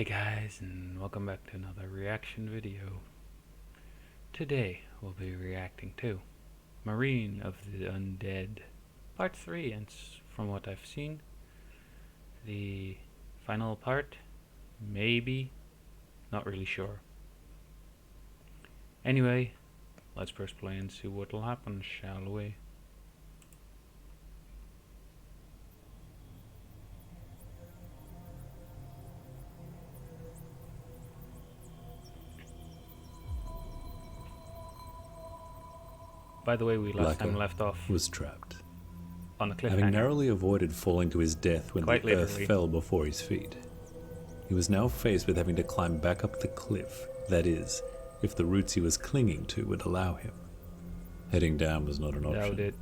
Hey guys, and welcome back to another reaction video. Today we'll be reacting to Marine of the Undead Part 3, and from what I've seen, the final part, maybe, not really sure. Anyway, let's press play and see what will happen, shall we? By the way, we last time left off was trapped, on the cliffhanger. having narrowly avoided falling to his death when Quite the earth literally fell before his feet. He was now faced with having to climb back up the cliff, that is, if the roots he was clinging to would allow him. Heading down was not an option. Doubt it.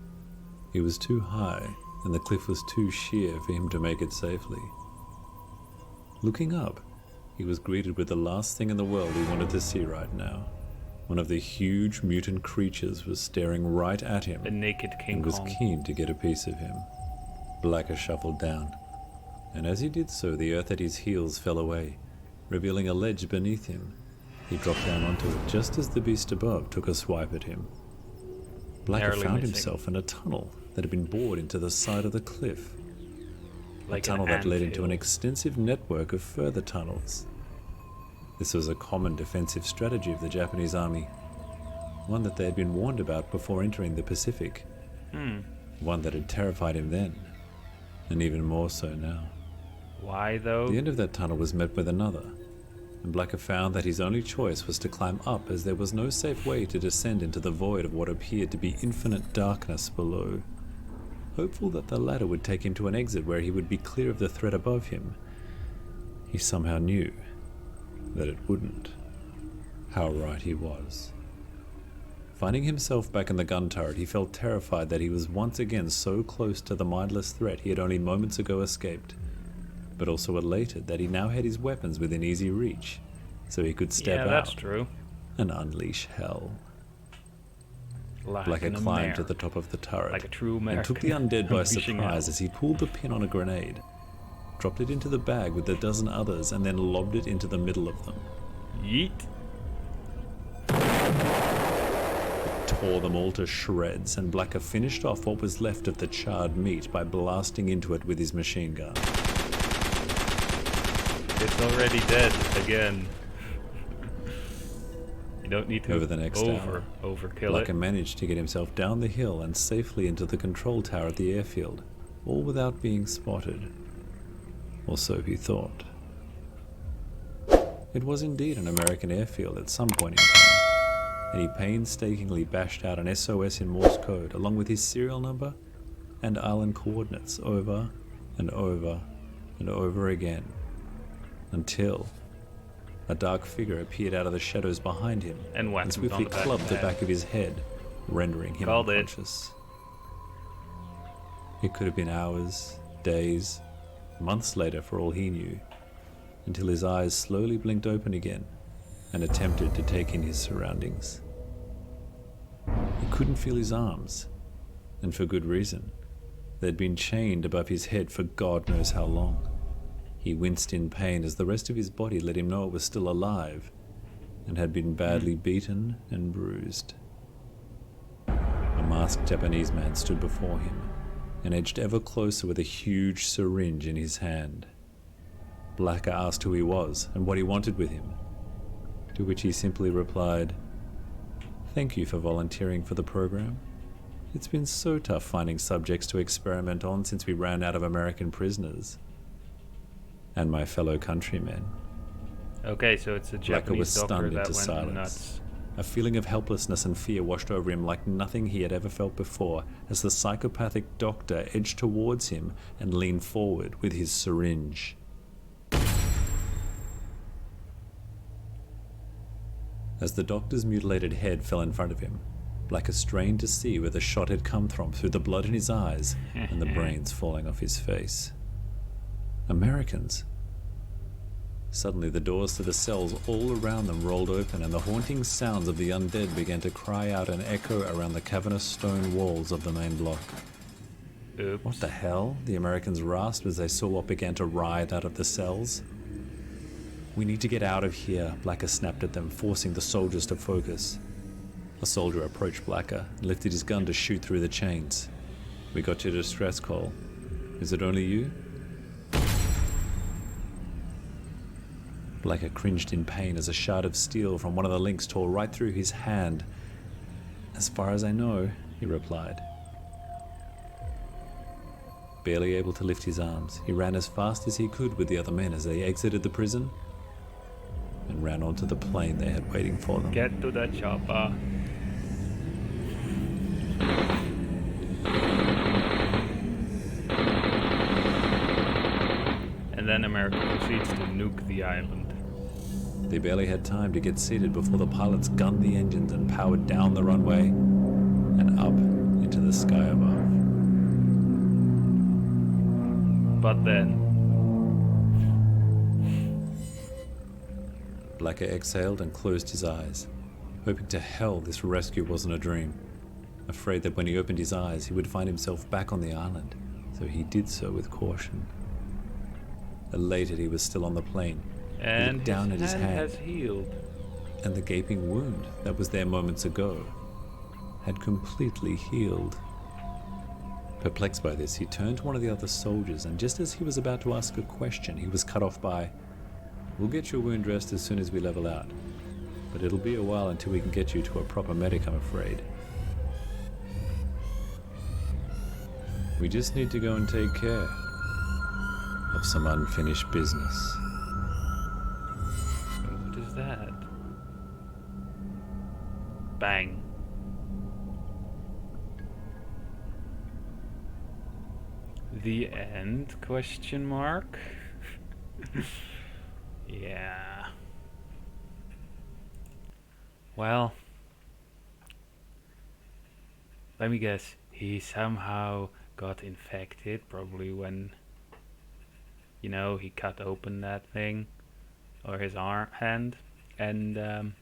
He was too high, and the cliff was too sheer for him to make it safely. Looking up, he was greeted with the last thing in the world he wanted to see right now. One of the huge mutant creatures was staring right at him The naked King and was Kong. keen to get a piece of him. Blacker shuffled down, and as he did so, the earth at his heels fell away, revealing a ledge beneath him. He dropped down onto it just as the beast above took a swipe at him. Blacker Narrowly found missing. himself in a tunnel that had been bored into the side of the cliff. Like a tunnel that led into an anthill. extensive network of further tunnels. This was a common defensive strategy of the Japanese army, one that they had been warned about before entering the Pacific, one that had terrified him then, and even more so now. Why though? The end of that tunnel was met with another, and Blacker found that his only choice was to climb up, as there was no safe way to descend into the void of what appeared to be infinite darkness below. Hopeful that the ladder would take him to an exit where he would be clear of the threat above him, he somehow knew that it wouldn't. How right he was. Finding himself back in the gun turret, he felt terrified that he was once again so close to the mindless threat he had only moments ago escaped, but also elated that he now had his weapons within easy reach, so he could step that's out true. and unleash hell. Like Blacker an climbed to Amer. the top of the turret Like a true and American. took the undead by Unleashing surprise hell. as he pulled the pin on a grenade, dropped it into the bag with a dozen others, and then lobbed it into the middle of them. Yeet. Tore them all to shreds, and Blacker finished off what was left of the charred meat by blasting into it with his machine gun. It's already dead again. You don't need to Over the next hour, overkill Blacker it. managed to get himself down the hill and safely into the control tower at the airfield, all without being spotted. Or so he thought. It was indeed an American airfield at some point in time, and he painstakingly bashed out an SOS in Morse code along with his serial number and island coordinates over and over and over again, until a dark figure appeared out of the shadows behind him And whacked him swiftly on the back clubbed of the the back of his head, rendering him Called it. unconscious. It could have been hours, days, months later for all he knew, until his eyes slowly blinked open again and attempted to take in his surroundings. He couldn't feel his arms, and for good reason. They'd been chained above his head for God knows how long. He winced in pain as the rest of his body let him know it was still alive and had been badly beaten and bruised. A masked Japanese man stood before him and edged ever closer with a huge syringe in his hand. Blacker asked who he was and what he wanted with him, to which he simply replied, "Thank you for volunteering for the program. It's been so tough finding subjects to experiment on since we ran out of American prisoners. And my fellow countrymen." Okay, so it's a Blacker was Japanese doctor stunned that into went silence. nuts. A feeling of helplessness and fear washed over him like nothing he had ever felt before as the psychopathic doctor edged towards him and leaned forward with his syringe. As the doctor's mutilated head fell in front of him, Blacker strained to see where the shot had come from through the blood in his eyes and the brains falling off his face. Americans. Suddenly the doors to the cells all around them rolled open, and the haunting sounds of the undead began to cry out and echo around the cavernous stone walls of the main block. Oops. What the hell? The Americans rasped as they saw what began to writhe out of the cells. "We need to get out of here," Blacker snapped at them, forcing the soldiers to focus. A soldier approached Blacker and lifted his gun to shoot through the chains. "We got your distress call. Is it only you?" Blacker cringed in pain as a shard of steel from one of the links tore right through his hand. "As far as I know," he replied. Barely able to lift his arms, he ran as fast as he could with the other men as they exited the prison and ran onto the plane they had waiting for them. Get to the chopper. And then America proceeds to nuke the island. They barely had time to get seated before the pilots gunned the engines and powered down the runway and up into the sky above. But then, Blacker exhaled and closed his eyes, hoping to hell this rescue wasn't a dream. Afraid that when he opened his eyes, he would find himself back on the island, so he did so with caution. Elated he was still on the plane, and looked down at his hand has healed. and the gaping wound that was there moments ago had completely healed. Perplexed by this, he turned to one of the other soldiers, and just as he was about to ask a question, he was cut off by, "We'll get your wound dressed as soon as we level out, but it'll be a while until we can get you to a proper medic, I'm afraid. We just need to go and take care of some unfinished business." What is that? Bang. The end? Question mark? Yeah. Well, let me guess. He somehow got infected, probably when, he cut open that thing, or his hand, and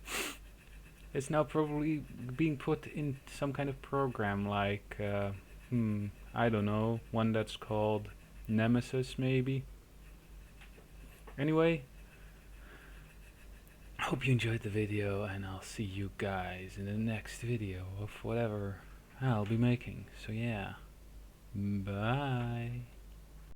it's now probably being put in some kind of program like, I don't know, one that's called Nemesis, maybe. Anyway, I hope you enjoyed the video, and I'll see you guys in the next video of whatever I'll be making. So yeah, bye.